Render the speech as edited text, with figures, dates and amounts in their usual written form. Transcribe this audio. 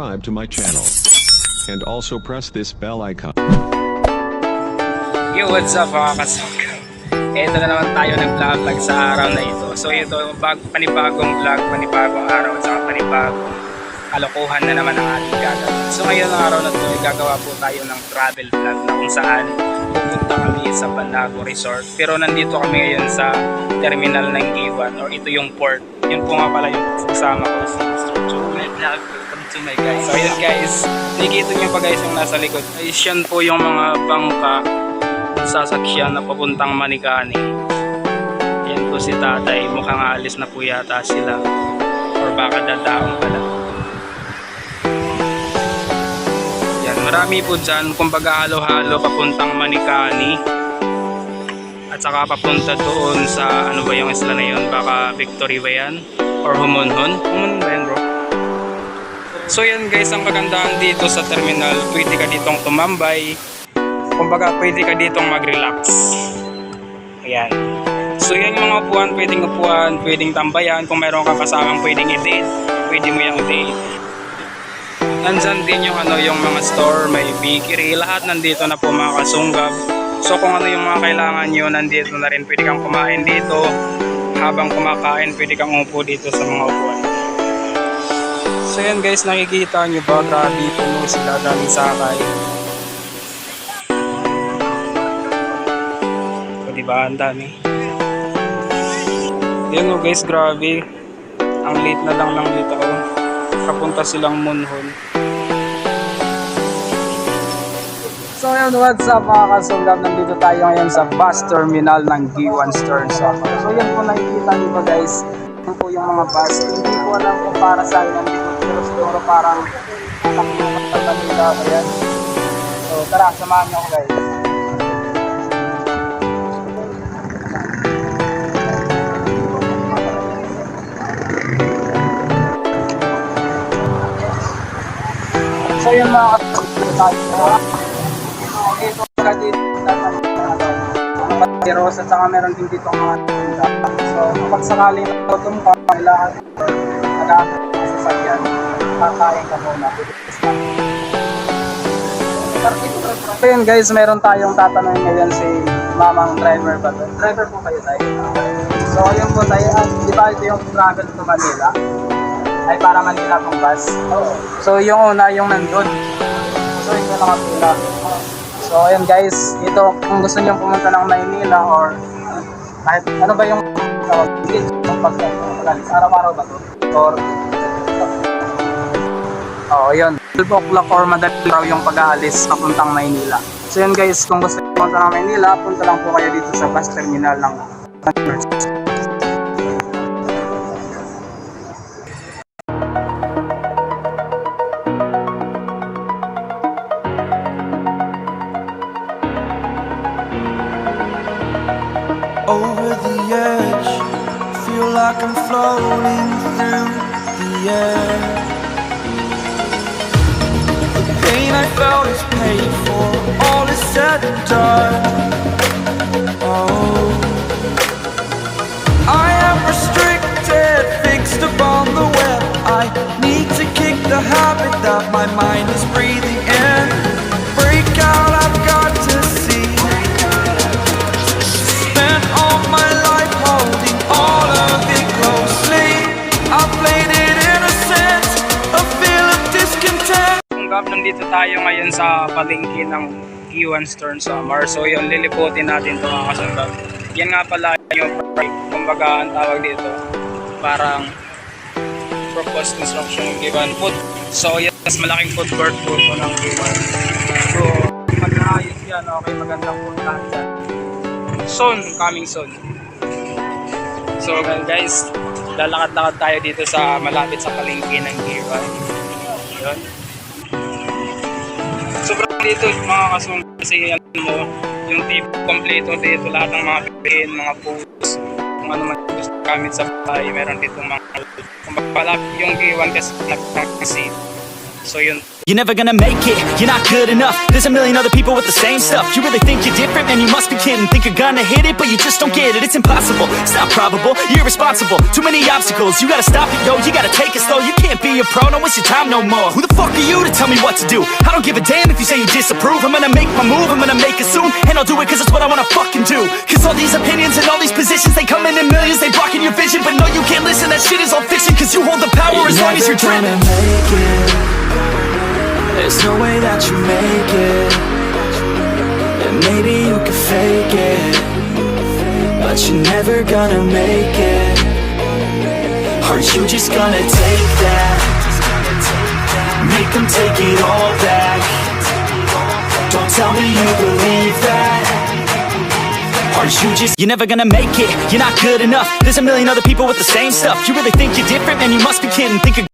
subscribe to my channel. And also press this bell icon. Yo, what's up mga kasangkaw? Ito na naman tayo nag-vlog sa araw na ito. So ito, panibagong vlog, panibagong araw, at saka panibagong kalokohan na naman ang ating gagawin. So ngayon ang araw na ito, gagawa po tayo ng travel vlog na kung saan pupunta kami sa Banago Resort. Pero nandito kami ngayon sa terminal ng Giwan, or ito yung port. Yun po nga pala yung kasama ko si Mr. Joe. Welcome to my guys. So yun guys, nakikita nyo pa guys yung nasa likod. Ay, yan po yung mga bangka sasakyan na papuntang Manikani. Yan po si tatay, mukhang aalis na po yata sila, or baka dadaong pala. Yan, marami po dyan, kumbaga halo-halo papuntang Manikani, at saka papunta doon sa ano ba yung isla na yun, baka Victory ba yan, or Humonhon? Humonhon ba yan bro? So yan guys, ang kagandahan dito sa terminal, pwede ka ditong tumambay, kumbaga pwede ka ditong mag-relax. Ayan. So yan yung mga upuan, pwedeng tambayan. Kung meron kang kasamang pwedeng i-date, pwede mo yung date. Nandyan din yung yung mga store, may bakery, lahat nandito na po mga kasunggab. So kung ano yung mga kailangan nyo, nandito na rin. Pwede kang kumain dito. Habang kumakain, pwede kang umupo dito sa mga upuan. So yan guys, nakikita nyo ba? Grabe, puno sila, daming sakay. Diba, ang dami. Yan o guys, grabe. Ang late na lang ng dito ko. Kapunta silang Munhon. So yun, what's up mga kasunggab? Nandito tayo ngayon sa bus terminal ng Giwan Stern Soccer. So yan po, nakikita nyo ba guys? Yan po yung mga bus. Hindi ko alam kung para saan yan dito. Pero siguro parang takot nila. Ayan. So tara, samahan nyo ako guys. So yung mga tayo dito ka dito pero sa saka meron din dito mga so kapag sakaling nagutom ka kailangan nag-aakit sa sasakyan kakain ka muna. So yun guys, meron tayong tatanungin ngayon si mamang driver ba to? Driver po kayo tayo. So yun po tayo, di ba ito yung travel to Manila? Ay para Manila tong bus. So yung una yung nandun. So ito nakapila. So ayan guys, ito kung gusto niyo pumunta ng Maynila or kahit ano ba yung pag-alis, araw-araw ba to? Or yun, 12 o'clock or madali raw yung pag-aalis papuntang Maynila. So yun guys, kung gusto niyo pumunta ng Maynila, punta lang po kayo dito sa bus terminal ng over the edge, feel like I'm floating through the air. The pain I felt is paid for, all is said and done. Oh, I am restricted, fixed upon the web. I need to kick the habit that my mind is breathing in. Break out, I've got to see. Spent all my life holding all of it closely. I played it innocent, a feel of discontent. Nandito tayo ngayon sa palengke ng Giwan Stern Summer. So yun, liliputin natin ito mga kasunggab. Yan nga pala yung kumbaga ang tawag dito, parang proposed construction ng Giwan Food. So yan, mas malaking food court po ito ng Giwan. So mag-aayos yan, okay, magandang puntahan dyan. Soon, coming soon. So guys, lalakad-lakad tayo dito sa malapit sa palengke ng Giwan. Yun. Sobrang dito mga kasung kasi mo yung tip kompleto dito, lahat ng mga pin, mga posts, kung ano man gusto gamit sa bahay, meron dito mga kumpalap yung Giwan kasi nag-seat. So yun. You're never gonna make it, you're not good enough. There's a million other people with the same stuff. You really think you're different? Man, you must be kidding. Think you're gonna hit it, but you just don't get it. It's impossible, it's not probable, you're irresponsible. Too many obstacles, you gotta stop it, yo. You gotta take it slow, you can't be a pro. Don't waste your time no more. Who the fuck are you to tell me what to do? I don't give a damn if you say you disapprove. I'm gonna make my move, I'm gonna make it soon. And I'll do it cause it's what I wanna fucking do. Cause all these opinions and all these positions, they come in millions, they blocking your vision. But no, you can't listen, that shit is all fiction. Cause you hold the power as long as you're driven. There's no way that you make it. And maybe you can fake it, but you're never gonna make it. Are you just gonna take that? Make them take it all back. Don't tell me you believe that. Are you just... You're never gonna make it, you're not good enough. There's a million other people with the same stuff. You really think you're different? Man, you must be kidding. Think you're